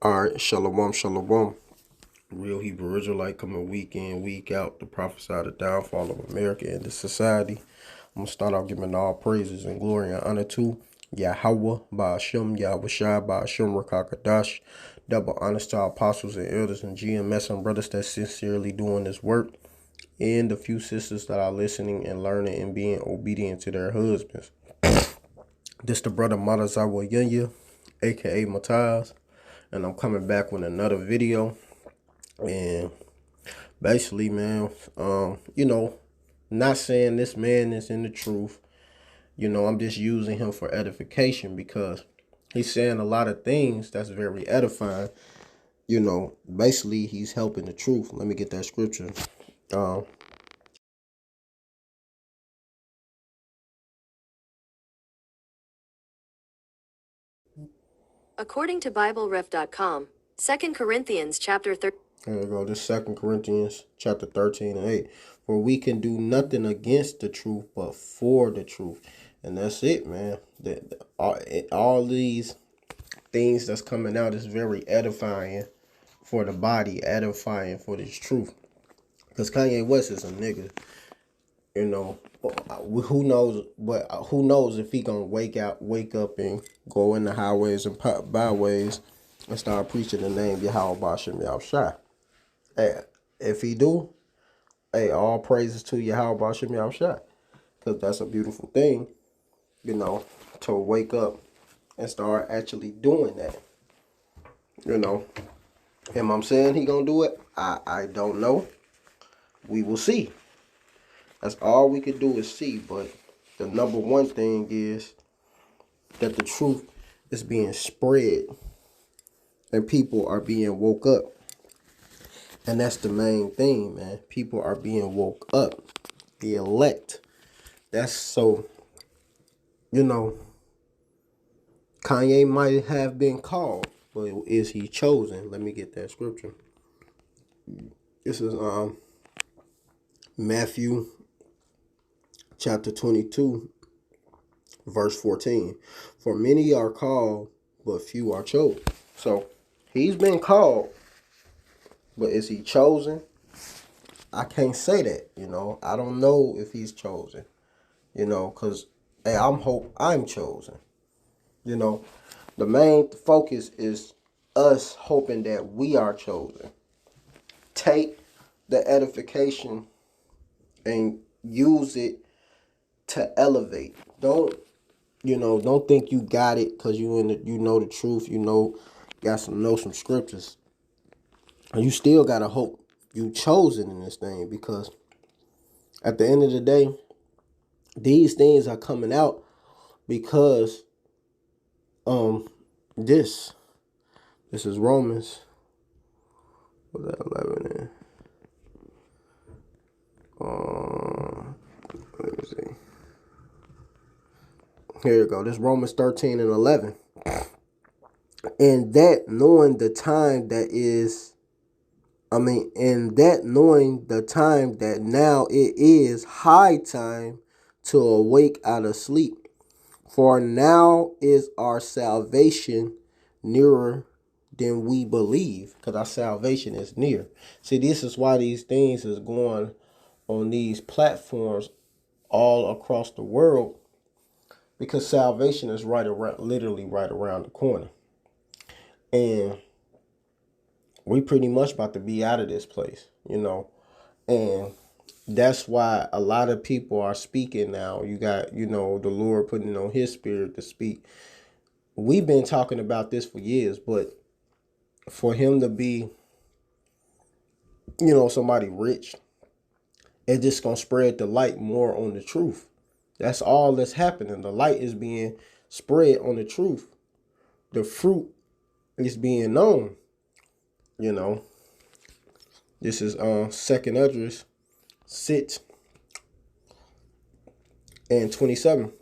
All right, shalom, shalom. Real Hebrew Israelite coming week in, week out to prophesy the downfall of America and the society. I'm going to start out giving all praises and glory and honor to Yahweh, Ba'ashem, Yahweh Shai, Ba'ashem, Rakakadash. Double honors to our apostles and elders and GMS and brothers that sincerely doing this work. And the few sisters that are listening and learning and being obedient to their husbands. This the brother Matazawa Yunya, A.K.A. Mataz. And I'm coming back with another video. And basically, man, not saying this man is in the truth. I'm just using him for edification because he's saying a lot of things that's very edifying. Basically, he's helping the truth. Let me get that scripture. Um, According to BibleRef.com, 2 Corinthians chapter 13. Here we go. This 2 Corinthians chapter 13 and 8. For we can do nothing against the truth, but for the truth. And that's it, man. All these things that's coming out is very edifying for the body, edifying for this truth. Because Kanye West is a nigga, you know. Who knows? But who knows if he gonna wake up and go in the highways and byways and start preaching the name Yahweh Bashem Yahushua. Hey, if he do, hey, all praises to Yahweh Bashem Yahushua. Because that's a beautiful thing, to wake up and start actually doing that. Am I saying he gonna do it? I don't know. We will see. That's all we can do is see. But the number one thing is that the truth is being spread and people are being woke up. And that's the main thing, man. People are being woke up. The elect. That's so, Kanye might have been called, but is he chosen? Let me get that scripture. This is Matthew chapter 22, verse 14. For many are called, but few are chosen. So he's been called, but is he chosen? I can't say that, I don't know if he's chosen, because hey, I'm chosen. The main focus is us hoping that we are chosen. Take the edification and use it to elevate. Don't think you got it because you know the truth. Got some scriptures. And you still gotta hope you chosen in this thing because at the end of the day, these things are coming out because this is Romans. What's that 11 in? Let me see. Here you go. This Romans 13 and 11. And that knowing the time that knowing the time that now it is high time to awake out of sleep. For now is our salvation nearer than we believe. Because our salvation is near. See, this is why these things is going on these platforms all across the world. Because salvation is literally right around the corner. And we pretty much about to be out of this place, And that's why a lot of people are speaking now. You got, the Lord putting on his spirit to speak. We've been talking about this for years, but for him to be, somebody rich, it's just going to spread the light more on the truth. That's all that's happening. The light is being spread on the truth. The fruit is being known, This is 2nd Esdras 6 and 27.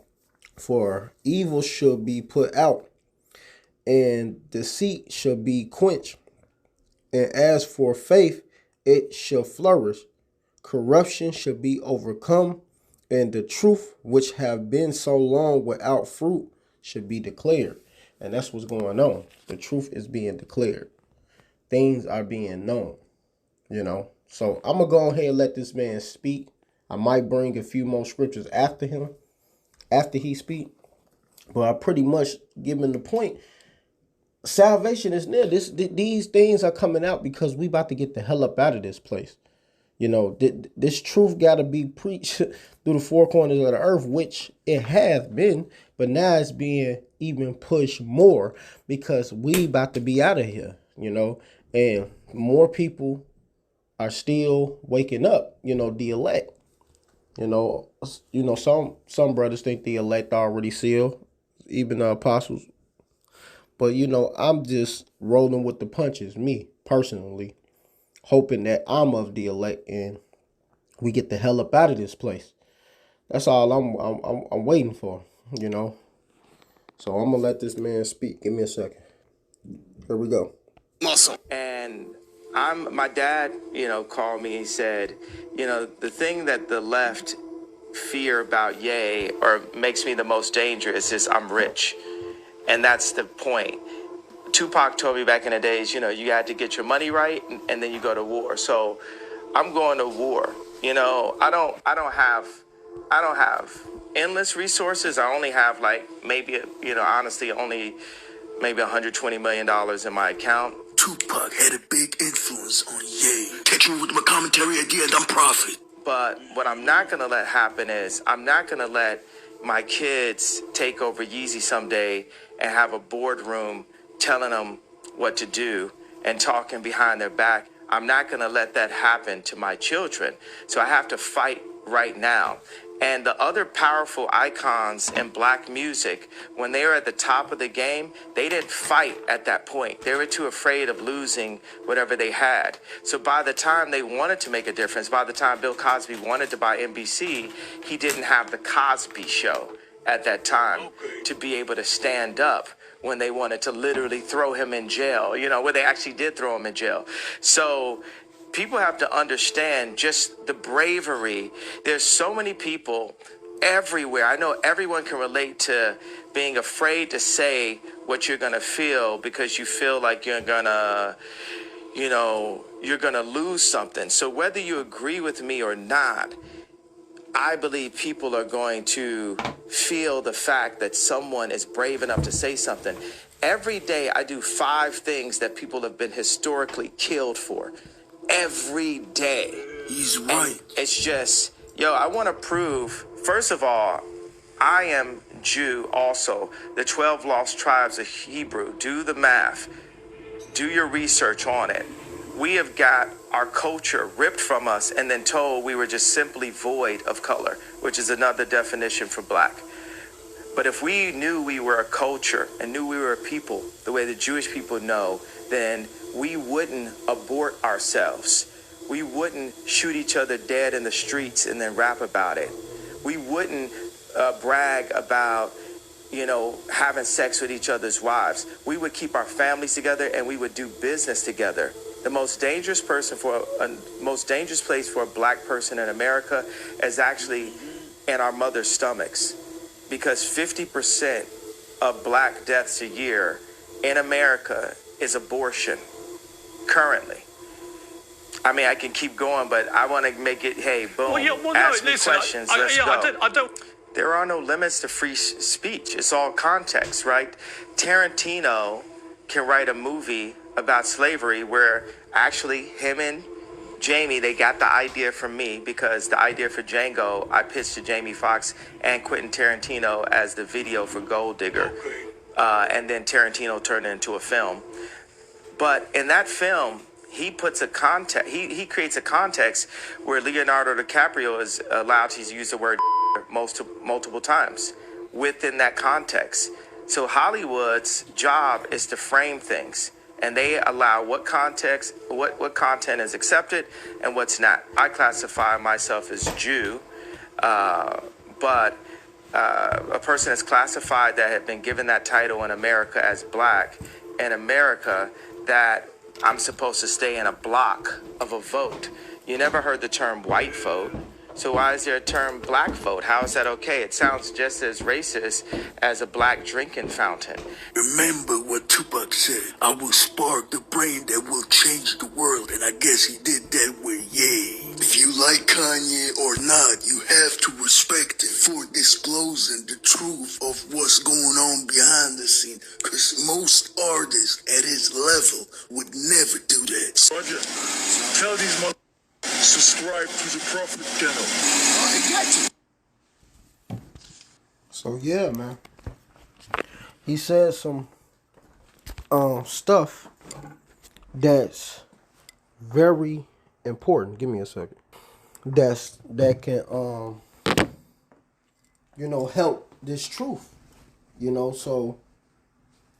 For evil should be put out, and deceit shall be quenched. And as for faith, it shall flourish. Corruption shall be overcome, and the truth which have been so long without fruit should be declared. And that's what's going on. The truth is being declared. Things are being known, you know. So I'm going to go ahead and let this man speak. I might bring a few more scriptures after him, after he speak. But I pretty much given the point. Salvation is near. These things are coming out because we about to get the hell up out of this place. You know, this truth got to be preached through the four corners of the earth, which it has been, but now it's being even pushed more because we about to be out of here, you know, and more people are still waking up, you know, the elect. Some brothers think the elect already sealed, even the apostles. But I'm just rolling with the punches, me personally, hoping that I'm of the elect and we get the hell up out of this place. That's all I'm waiting for, you know. So I'm gonna let this man speak. Give me a second. Here we go. Muscle. And my dad, called me. He said, the thing that the left fear about Ye or makes me the most dangerous is I'm rich. And that's the point. Tupac told me back in the days, you had to get your money right and then you go to war. So I'm going to war. I don't have endless resources. I only have maybe, honestly, only maybe $120 million in my account. Tupac had a big influence on Ye. Catch me with my commentary again, I'm prophet. But what I'm not going to let happen is I'm not going to let my kids take over Yeezy someday and have a boardroom telling them what to do and talking behind their back. I'm not going to let that happen to my children. So I have to fight right now. And the other powerful icons in black music, when they were at the top of the game, they didn't fight at that point. They were too afraid of losing whatever they had. So by the time they wanted to make a difference, by the time Bill Cosby wanted to buy NBC, he didn't have the Cosby Show at that time to be able to stand up when they wanted to literally throw him in jail, where they actually did throw him in jail. So people have to understand just the bravery. There's so many people everywhere. I know everyone can relate to being afraid to say what you're going to feel because you feel like you're going to lose something. So whether you agree with me or not, I believe people are going to feel the fact that someone is brave enough to say something. Every day I do 5 things that people have been historically killed for. Every day. He's right. And it's just, I want to prove, first of all, I am Jew also. The 12 lost tribes of Hebrew. Do the math. Do your research on it. We have got our culture ripped from us and then told we were just simply void of color, which is another definition for black. But if we knew we were a culture and knew we were a people, the way the Jewish people know, then we wouldn't abort ourselves. We wouldn't shoot each other dead in the streets and then rap about it. We wouldn't brag about, having sex with each other's wives. We would keep our families together and we would do business together. The most dangerous place for a black person in America is actually in our mother's stomachs, because 50% of black deaths a year in America is abortion currently. I mean, I can keep going, but I want to make it, hey, boom, ask me questions, let's go. There are no limits to free speech. It's all context, right? Tarantino can write a movie about slavery where actually him and Jamie, they got the idea from me, because the idea for Django, I pitched to Jamie Foxx and Quentin Tarantino as the video for Gold Digger. And then Tarantino turned it into a film. But in that film, he puts a context, he creates a context where Leonardo DiCaprio is allowed to use the word multiple times within that context. So Hollywood's job is to frame things, and they allow what context, what content is accepted and what's not. I classify myself as Jew, but a person is classified that had been given that title in America as black. In America, that I'm supposed to stay in a block of a vote. You never heard the term white vote. So why is there a term black vote? How is that okay? It sounds just as racist as a black drinking fountain. Remember what Tupac said, I will spark the brain that will change the world, and I guess he did that with Ye. If you like Kanye or not, you have to respect him for disclosing the truth of what's going on behind the scene, because most artists at his level would never do that. Roger, tell these mother subscribe to the Prophet channel. So yeah, man. He said some stuff that's very important. Give me a second. That can help this truth. So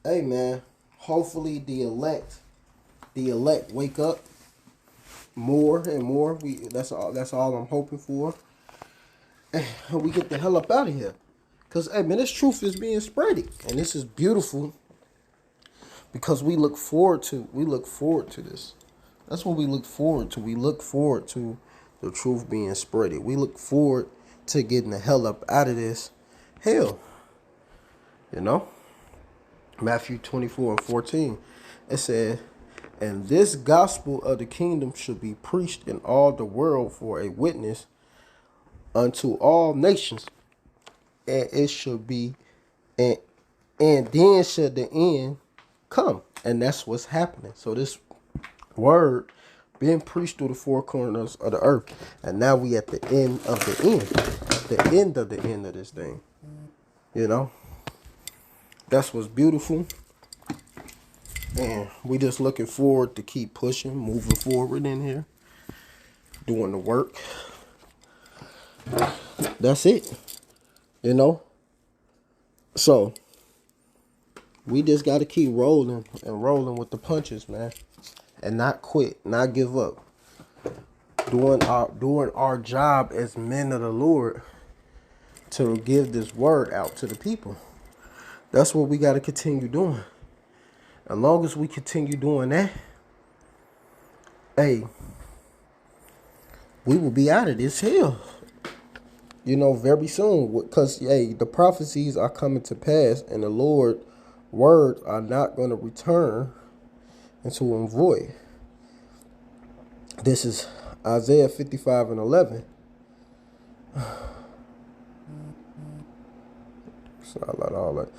hey man, hopefully the elect wake up more and more. That's all I'm hoping for. And we get the hell up out of here. Cause hey man, this truth is being spreaded. And this is beautiful. Because we look forward to this. That's what we look forward to. We look forward to the truth being spreaded. We look forward to getting the hell up out of this hell. Matthew 24:14. It said, and this gospel of the kingdom should be preached in all the world for a witness unto all nations. And it should be, and then should the end come. And that's what's happening. So this word being preached through the four corners of the earth. And now we at the end of the end. The end of this thing. That's what's beautiful. And we just looking forward to keep pushing, moving forward in here. Doing the work. That's it. So we just got to keep rolling and rolling with the punches, man. And not quit, not give up. Doing our job as men of the Lord to give this word out to the people. That's what we got to continue doing. As long as we continue doing that, hey, we will be out of this hell. Very soon. Because, hey, the prophecies are coming to pass, and the Lord's words are not going to return into a void. This is Isaiah 55:11. So I like all that.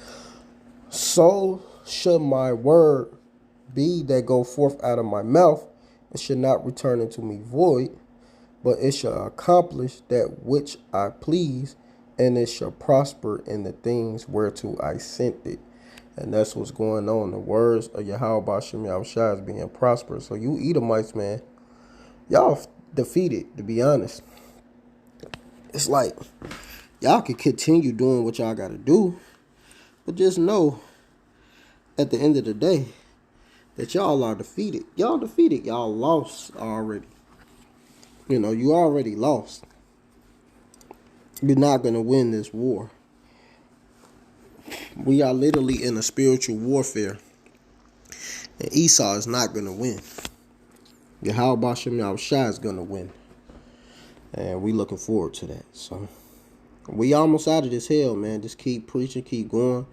So should my word be that go forth out of my mouth. It should not return into me void, but it shall accomplish that which I please, and it shall prosper in the things whereto I sent it. And that's what's going on. The words of Yahweh Bashim Yahushua is being prosperous. So you Edomites, man, y'all defeated, to be honest. It's like y'all can continue doing what y'all got to do, but just know at the end of the day that y'all are defeated. Y'all defeated. Y'all lost already. You already lost. You're not going to win this war. We are literally in a spiritual warfare. And Esau is not going to win. Yahweh Bashem Yahushua is going to win. And we looking forward to that. So we almost out of this hell, man. Just keep preaching, keep going.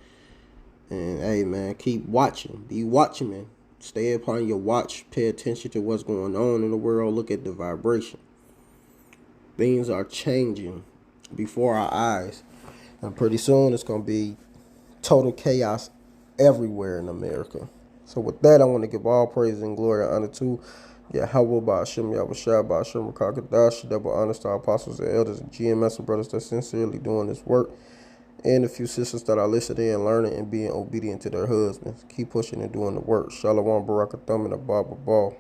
And hey, man, keep watching. Be watching, man. Stay upon your watch. Pay attention to what's going on in the world. Look at the vibration. Things are changing before our eyes. And pretty soon it's going to be total chaos everywhere in America. So with that, I want to give all praise and glory and honor to Yahweh Ba'ashem Yahushua Ba'ashem Rakakadash, double honors to our apostles and elders and GMS and brothers that sincerely doing this work, and a few sisters that are listening and learning and being obedient to their husbands. Keep pushing and doing the work. Shalom Barakatham and a Baba Ball.